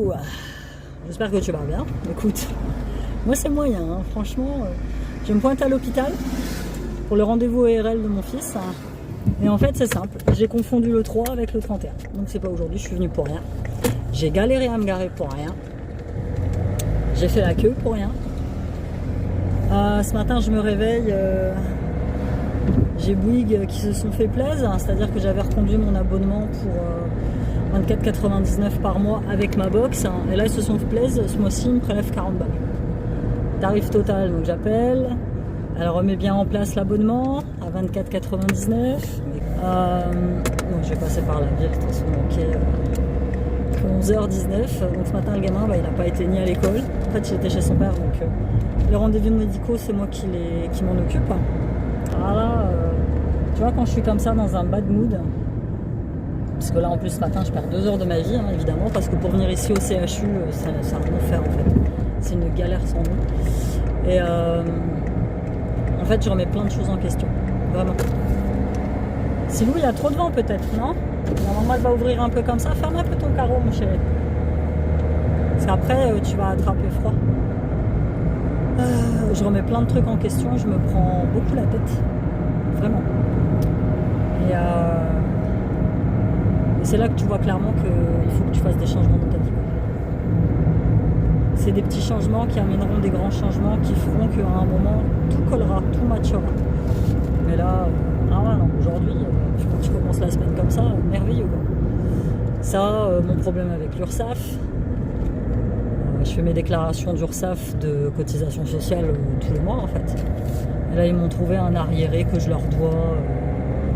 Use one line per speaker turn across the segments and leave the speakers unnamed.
Hello! J'espère que tu vas bien. Écoute, moi c'est moyen, hein. Franchement, je me pointe à l'hôpital pour le rendez-vous ORL de mon fils. Et en fait c'est simple, j'ai confondu le 3 avec le 31. Donc c'est pas aujourd'hui, je suis venue pour rien. J'ai galéré à me garer pour rien. J'ai fait la queue pour rien. Ce matin je me réveille, j'ai Bouygues qui se sont fait plaisir, c'est-à-dire que j'avais reconduit mon abonnement pour 24,99 par mois avec ma box, et là ils se sont fait plaisir, ce mois-ci ils me prélèvent 40 balles. Tarif total, donc j'appelle, elle remet bien en place l'abonnement à 24,99. Donc je vais passer par la ville, de toute façon, ok. 11h19, donc ce matin le gamin il n'a pas été ni à l'école, en fait il était chez son père, donc les rendez-vous médicaux c'est moi qui m'en occupe. Voilà, tu vois, quand je suis comme ça dans un bad mood, parce que là en plus ce matin je perds 2 heures de ma vie, hein, évidemment, parce que pour venir ici au CHU c'est un enfer en fait, c'est une galère sans nom. Et en fait je remets plein de choses en question, vraiment. Silou, il y a trop de vent peut-être, non? La maman elle va ouvrir un peu comme ça, ferme un peu ton carreau mon chéri. Parce qu'après tu vas attraper froid. Je remets plein de trucs en question, je me prends beaucoup la tête. Vraiment. Et c'est là que tu vois clairement qu'il faut que tu fasses des changements dans ta vie. C'est des petits changements qui amèneront des grands changements qui feront qu'à un moment tout collera, tout matchera. Mais là, non, aujourd'hui, quand tu commences la semaine comme ça, merveilleux quoi. Ça, mon problème avec l'URSSAF, je fais mes déclarations d'URSSAF de cotisation sociale tous les mois en fait. Et là ils m'ont trouvé un arriéré que je leur dois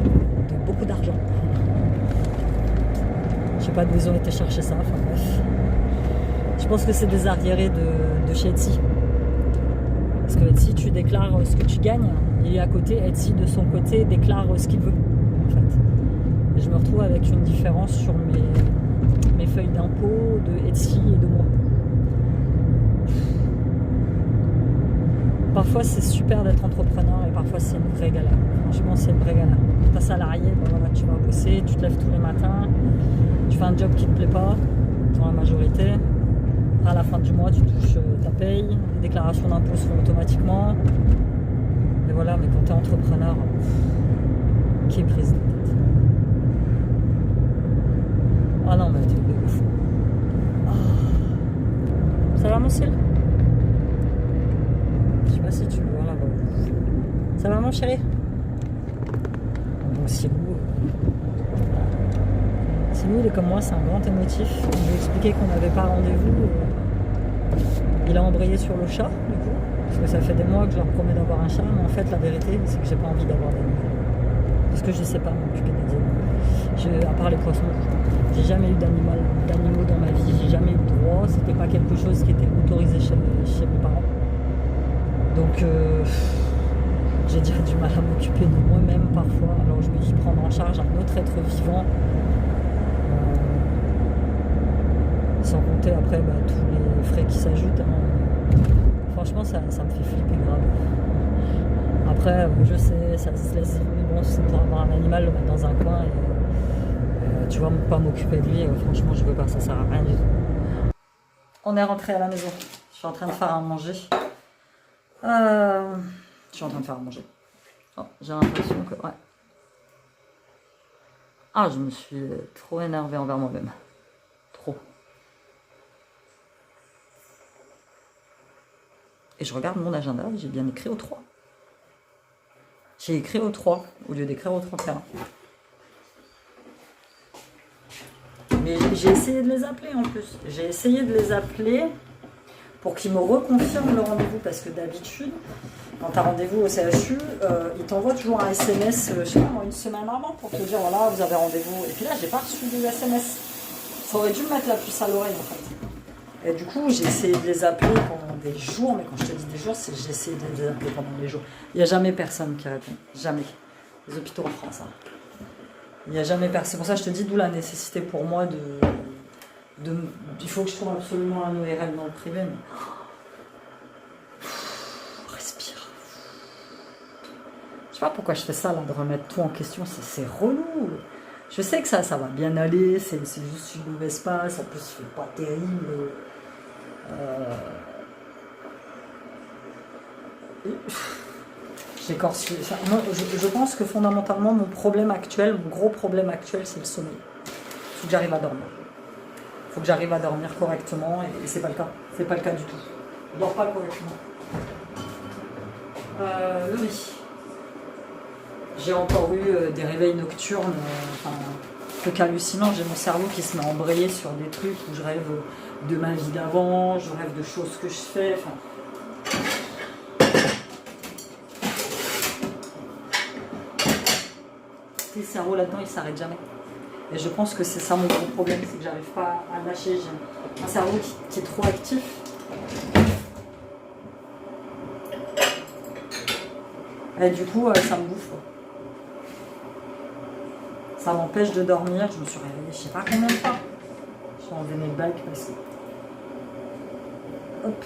de beaucoup d'argent. Je sais pas d'où ils ont été chercher ça, enfin bref. Je pense que c'est des arriérés de chez Etsy. Parce que Etsy, tu déclares ce que tu gagnes, et à côté, Etsy de son côté déclare ce qu'il veut en fait. Et je me retrouve avec une différence sur mes feuilles d'impôt de Etsy et de moi. Parfois c'est super d'être entrepreneur et parfois c'est une vraie galère. Franchement c'est une vraie galère. T'es salarié, ben voilà, tu vas bosser, tu te lèves tous les matins, tu fais un job qui te plaît pas, dans la majorité. À la fin du mois tu touches ta paye, les déclarations d'impôts se font automatiquement. Et voilà, mais quand t'es entrepreneur, qui est prise de tête? Ah non mais t'es de ouf. Ça va mon ciel? Je sais pas si tu le vois là-bas. Ça va mon chéri? Bon, Silou il est comme moi, c'est un grand émotif. Je lui ai expliqué qu'on n'avait pas rendez-vous. Il a embrayé sur le chat du coup, parce que ça fait des mois que je leur promets d'avoir un chat, mais en fait la vérité c'est que j'ai pas envie d'avoir d'animaux. Parce que je sais pas m'occuper des animaux. À part les poissons, j'ai jamais eu d'animaux dans ma vie, j'ai jamais eu de droit, c'était pas quelque chose qui était autorisé chez mes parents. Donc j'ai déjà du mal à m'occuper de moi-même parfois. Alors je me dis prendre en charge un autre être vivant, sans compter après tous les frais qui s'ajoutent. Franchement ça me fait flipper grave. Après je sais, ça se laisse, mais bon c'est pour avoir un animal, le mettre dans un coin et tu vois pas m'occuper de lui, franchement je veux pas, ça sert à rien du tout. On est rentré à la maison, je suis en train de faire à manger. Je suis en train de faire à manger. Oh, j'ai l'impression que... Ouais. Ah, je me suis trop énervée envers moi-même. Trop. Et je regarde mon agenda, j'ai bien écrit au 3. J'ai écrit au 3 au lieu d'écrire au 31. Mais j'ai essayé de les appeler en plus. J'ai essayé de les appeler pour qu'ils me reconfirment le rendez-vous, parce que d'habitude, quand tu as rendez-vous au CHU, ils t'envoient toujours un SMS, je sais pas moi, une semaine avant, pour te dire voilà, vous avez rendez-vous. Et puis là, j'ai pas reçu de SMS. Ça aurait dû me mettre la puce à l'oreille en fait. Et du coup, j'ai essayé de les appeler pendant des jours, mais quand je te dis des jours, c'est j'ai essayé de les appeler pendant des jours. Il n'y a jamais personne qui répond. Jamais. Les hôpitaux en France. Hein. Il n'y a jamais personne. C'est pour ça que je te dis d'où la nécessité pour moi il faut que je trouve absolument un ORL dans le privé. Mais... respire. Je sais pas pourquoi je fais ça là, de remettre tout en question, c'est relou. Je sais que ça va bien aller, c'est juste une mauvaise passe, en plus il fait pas terrible. J'écorche. Enfin, moi, je pense que fondamentalement, mon gros problème actuel, c'est le sommeil. Il faut que j'arrive à dormir. Il faut que j'arrive à dormir correctement et c'est pas le cas. C'est pas le cas du tout. Je dors pas correctement. Le riz. J'ai encore eu des réveils nocturnes, truc hallucinant. J'ai mon cerveau qui se met à embrayer sur des trucs où je rêve de ma vie d'avant, je rêve de choses que je fais. Le cerveau là-dedans, il s'arrête jamais. Et je pense que c'est ça mon gros problème, c'est que j'arrive pas à lâcher. J'ai un cerveau qui est trop actif. Et du coup, ça me bouffe. Ça m'empêche de dormir. Je me suis réveillée, je sais pas combien de fois. J'ai enlevé mes bagues parce que... Hop.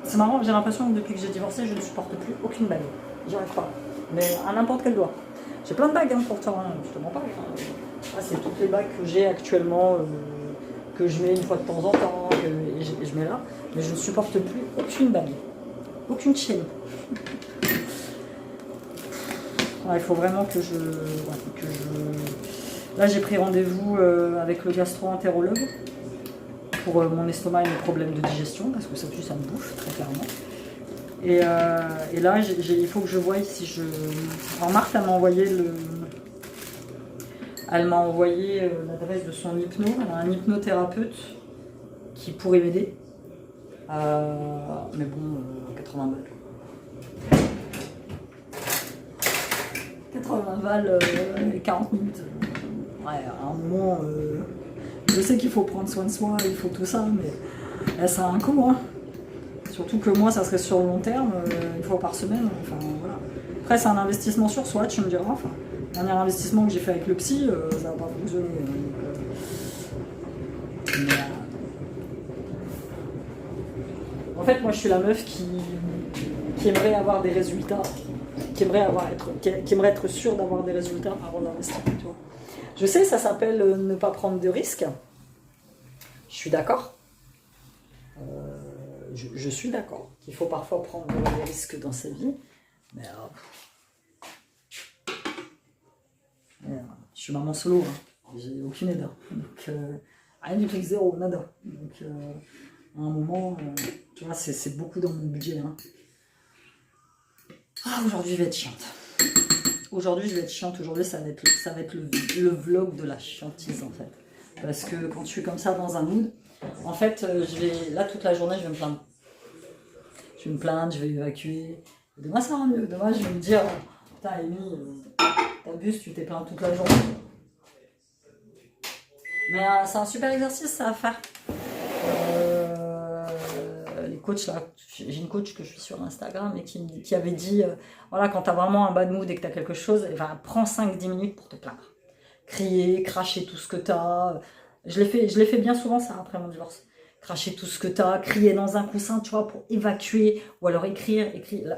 C'est marrant, j'ai l'impression que depuis que j'ai divorcé, je ne supporte plus aucune bague. J'y arrive pas. Mais à n'importe quel doigt. J'ai plein de bagues pourtant, je te mens pas. C'est toutes les bagues que j'ai actuellement, que je mets une fois de temps en temps, et je mets là. Mais je ne supporte plus aucune bague. Aucune chaîne. Il faut vraiment que je... Là, j'ai pris rendez-vous avec le gastro-entérologue pour mon estomac et mes problèmes de digestion, parce que ça me bouffe, très clairement. Et là, il faut que je voie si je... Alors Marthe, elle m'a envoyé l'adresse de son hypno. Elle a un hypnothérapeute qui pourrait m'aider. Mais bon, 80 balles. 80 balles, 40 minutes. Ouais, à un moment, je sais qu'il faut prendre soin de soi, il faut tout ça, mais ça a un coût, hein. Surtout que moi, ça serait sur le long terme, une fois par semaine. Enfin, voilà. Après, c'est un investissement sur soi, tu me diras. Enfin, le dernier investissement que j'ai fait avec le psy, ça n'a pas fonctionné. En fait, moi, je suis la meuf qui aimerait avoir des résultats, qui aimerait être sûre d'avoir des résultats avant d'investir. Tu vois. Je sais, ça s'appelle ne pas prendre de risques. Je suis d'accord. Je suis d'accord qu'il faut parfois prendre des risques dans sa vie, mais je suis maman solo, hein. J'ai aucune aide, donc rien du tout, zéro, nada. Donc à un moment, tu vois, c'est beaucoup dans mon budget. Hein. Aujourd'hui, je vais être chiante. Aujourd'hui, ça va être le vlog de la chiantise en fait, parce que quand je suis comme ça dans un mood. En fait, là toute la journée, je vais me plaindre. Je vais me plaindre, je vais évacuer. Demain, ça va mieux. Demain, je vais me dire, putain, Amy, t'abuses, tu t'es plaint toute la journée. Mais c'est un super exercice, ça à faire. Les coachs, là, j'ai une coach que je suis sur Instagram et qui avait dit, voilà, quand t'as vraiment un bad mood et que t'as quelque chose, prends 5-10 minutes pour te plaindre. Crier, cracher tout ce que t'as. Je l'ai fait bien souvent ça après mon divorce. Cracher tout ce que t'as, crier dans un coussin, tu vois, pour évacuer, ou alors écrire.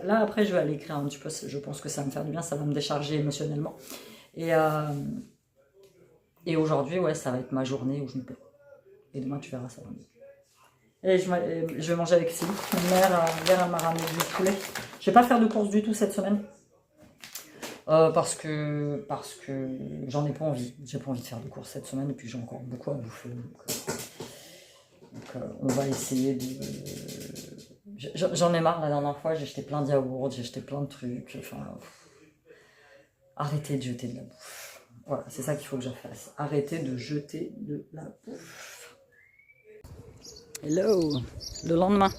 Là après je vais aller écrire un petit peu, je pense que ça va me faire du bien, ça va me décharger émotionnellement. Et aujourd'hui, ouais, ça va être ma journée où je me plains. Et demain tu verras, ça va mieux. Et je vais manger avec Céline. Ma mère, hier, elle m'a ramené du poulet. Je vais pas faire de courses du tout cette semaine. Parce que j'en ai pas envie. J'ai pas envie de faire de courses cette semaine et puis j'ai encore beaucoup à bouffer. Donc on va essayer de... J'en ai marre la dernière fois, j'ai acheté plein de yaourts, j'ai acheté plein de trucs. Enfin, arrêtez de jeter de la bouffe. Voilà, c'est ça qu'il faut que je fasse. Arrêtez de jeter de la bouffe. Hello, le lendemain.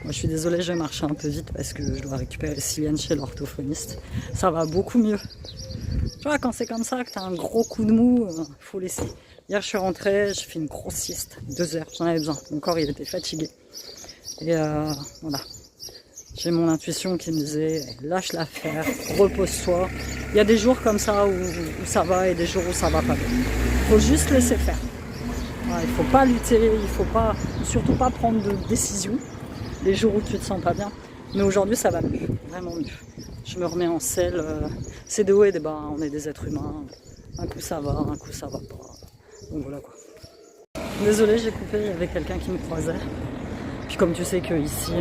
Moi, je suis désolée, je vais marcher un peu vite parce que je dois récupérer Siliane chez l'orthophoniste. Ça va beaucoup mieux. Tu vois, quand c'est comme ça, que tu as un gros coup de mou, faut laisser. Hier, je suis rentrée, j'ai fait une grosse sieste, 2 heures, j'en avais besoin. Mon corps, il était fatigué. Et voilà. J'ai mon intuition qui me disait, lâche l'affaire, repose-toi. Il y a des jours comme ça où ça va et des jours où ça va pas bien. Il faut juste laisser faire. Voilà, il ne faut pas lutter, il ne faut pas, surtout pas prendre de décision. Les jours où tu te sens pas bien. Mais aujourd'hui, ça va mieux, vraiment mieux. Je me remets en selle. C'est des hauts et des bas, on est des êtres humains. Un coup ça va, un coup ça va pas. Donc voilà quoi. Désolée, j'ai coupé, il y avait quelqu'un qui me croisait. Puis comme tu sais que ici,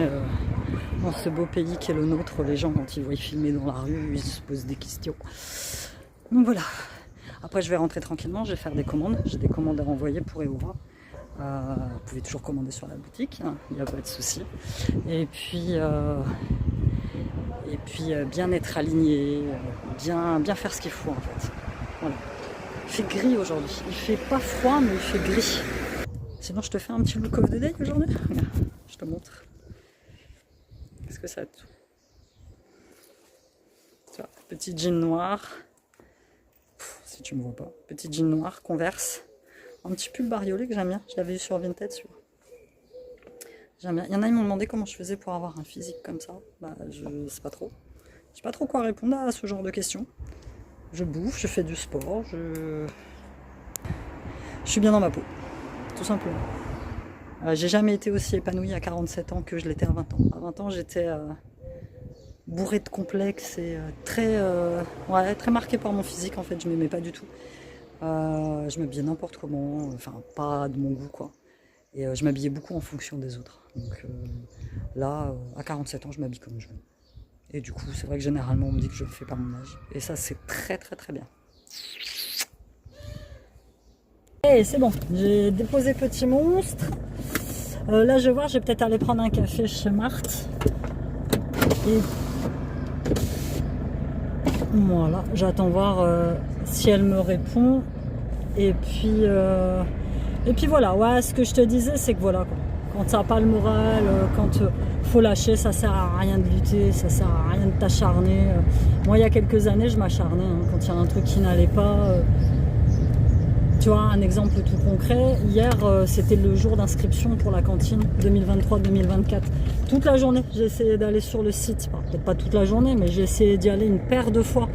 dans ce beau pays qui est le nôtre, les gens quand ils voient filmer dans la rue, ils se posent des questions. Donc voilà. Après je vais rentrer tranquillement, je vais faire des commandes. J'ai des commandes à renvoyer pour Eora. Vous pouvez toujours commander sur la boutique, il n'y a pas de souci. Et puis bien être aligné, bien faire ce qu'il faut en fait. Voilà. Il fait gris aujourd'hui. Il fait pas froid, mais il fait gris. Sinon, je te fais un petit look of the day aujourd'hui. Regarde, je te montre. Qu'est-ce que ça a de tout? Tu vois, petit jean noir. Si tu me vois pas. Petit jean noir, Converse. Un petit pull bariolé que j'aime bien. Je l'avais eu sur Vinted, celui-là. J'aime bien. Il y en a, ils m'ont demandé comment je faisais pour avoir un physique comme ça. Bah, je sais pas trop. Je sais pas trop quoi répondre à ce genre de questions. Je bouffe, je fais du sport, je suis bien dans ma peau, tout simplement. J'ai jamais été aussi épanouie à 47 ans que je l'étais à 20 ans. À 20 ans, j'étais bourrée de complexes et très marquée par mon physique. En fait, je m'aimais pas du tout. Je m'habillais n'importe comment, enfin pas de mon goût quoi. Et je m'habillais beaucoup en fonction des autres. Donc là, à 47 ans, je m'habille comme je veux. Et du coup, c'est vrai que généralement, on me dit que je ne fais pas mon âge. Et ça, c'est très très très bien. Et c'est bon, j'ai déposé Petit Monstre. Là, je vais voir, je vais peut-être aller prendre un café chez Marthe. Et voilà, j'attends voir si elle me répond. Et puis voilà, ouais, ce que je te disais, c'est que voilà, quoi. Quand t'as pas le moral, quand faut lâcher, ça sert à rien de lutter, ça sert à rien de t'acharner. Moi, il y a quelques années, je m'acharnais, hein, quand il y a un truc qui n'allait pas. Tu vois, un exemple tout concret, hier, c'était le jour d'inscription pour la cantine 2023-2024. Toute la journée, j'ai essayé d'aller sur le site. Peut-être pas toute la journée, mais j'ai essayé d'y aller une paire de fois.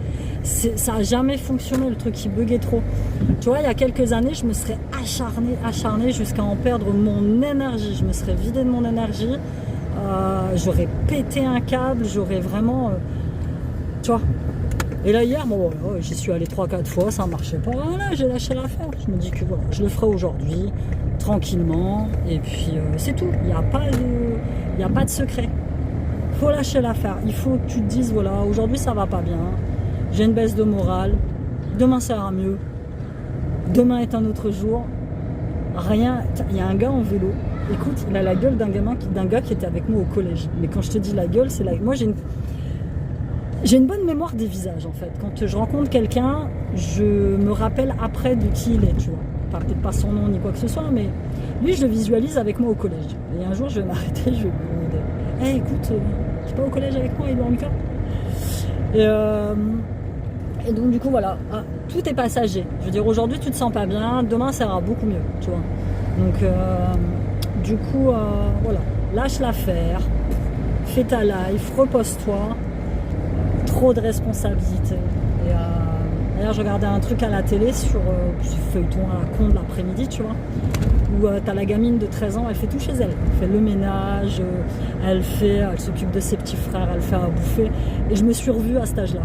Ça n'a jamais fonctionné, le truc, il buguait trop. Tu vois, il y a quelques années, je me serais acharnée jusqu'à en perdre mon énergie. Je me serais vidée de mon énergie. J'aurais pété un câble, j'aurais vraiment... tu vois. Et là hier, bon, voilà, j'y suis allé 3-4 fois, ça ne marchait pas. Voilà, j'ai lâché l'affaire. Je me dis que voilà, je le ferai aujourd'hui, tranquillement. Et puis c'est tout. Il n'y a pas de secret. Il faut lâcher l'affaire. Il faut que tu te dises, voilà, aujourd'hui ça va pas bien. J'ai une baisse de morale. Demain ça ira mieux. Demain est un autre jour. Rien. Il y a un gars en vélo. Écoute, il a la gueule d'un gars qui était avec moi au collège. Mais quand je te dis la gueule, c'est la... Moi j'ai une bonne mémoire des visages en fait. Quand je rencontre quelqu'un, je me rappelle après de qui il est, tu vois. Enfin, peut-être pas son nom ni quoi que ce soit, mais lui, je le visualise avec moi au collège. Et un jour, je vais m'arrêter, je vais lui demander « Hey, écoute, tu es pas au collège avec moi, Edouard Lucas ?» Et donc, du coup, voilà, tout est passager. Je veux dire, aujourd'hui, tu te sens pas bien, demain, ça ira beaucoup mieux, tu vois. Donc, du coup, voilà, lâche l'affaire, fais ta life, repose-toi. Trop de responsabilités. Et d'ailleurs, je regardais un truc à la télé sur ce feuilleton à la con de l'après-midi, tu vois, où t'as la gamine de 13 ans, elle fait tout chez elle. Elle fait le ménage, elle s'occupe de ses petits frères, elle fait à bouffer. Et je me suis revue à cet âge-là.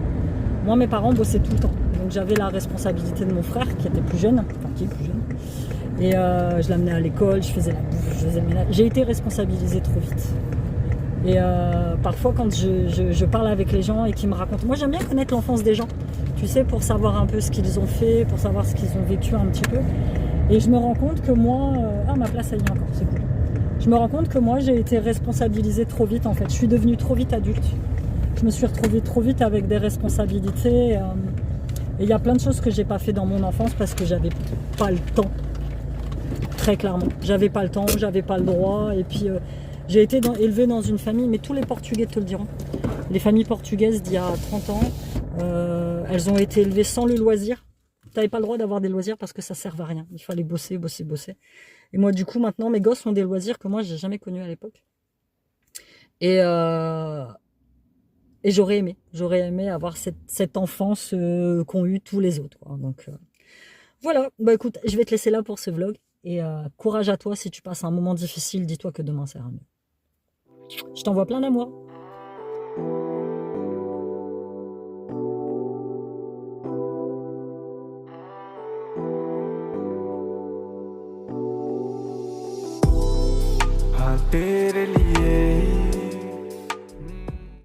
Moi, mes parents bossaient tout le temps. Donc j'avais la responsabilité de mon frère, qui était plus jeune, enfin qui est plus jeune. Et je l'amenais à l'école, je faisais la bouffe, je faisais le ménage. J'ai été responsabilisée trop vite. Et parfois quand je parle avec les gens et qu'ils me racontent, moi j'aime bien connaître l'enfance des gens, tu sais, pour savoir un peu ce qu'ils ont fait, pour savoir ce qu'ils ont vécu un petit peu. Et je me rends compte que moi, ma place elle y est encore, c'est cool. Je me rends compte que moi j'ai été responsabilisée trop vite en fait, je suis devenue trop vite adulte. Je me suis retrouvée trop vite avec des responsabilités. Et il y a plein de choses que j'ai pas fait dans mon enfance parce que j'avais pas le temps. Très clairement, j'avais pas le temps, j'avais pas le droit. Et puis j'ai été élevée dans une famille, mais tous les Portugais te le diront. Les familles portugaises d'il y a 30 ans, elles ont été élevées sans le loisir. Tu n'avais pas le droit d'avoir des loisirs parce que ça ne servait à rien. Il fallait bosser, bosser, bosser. Et moi, du coup, maintenant, mes gosses ont des loisirs que moi, j'ai jamais connus à l'époque. Et j'aurais aimé avoir cette enfance qu'ont eu tous les autres, quoi. Donc voilà, bah écoute, je vais te laisser là pour ce vlog. Et courage à toi si tu passes un moment difficile, dis-toi que demain ça ira mieux. Je t'envoie plein d'amour.
तेरे लिए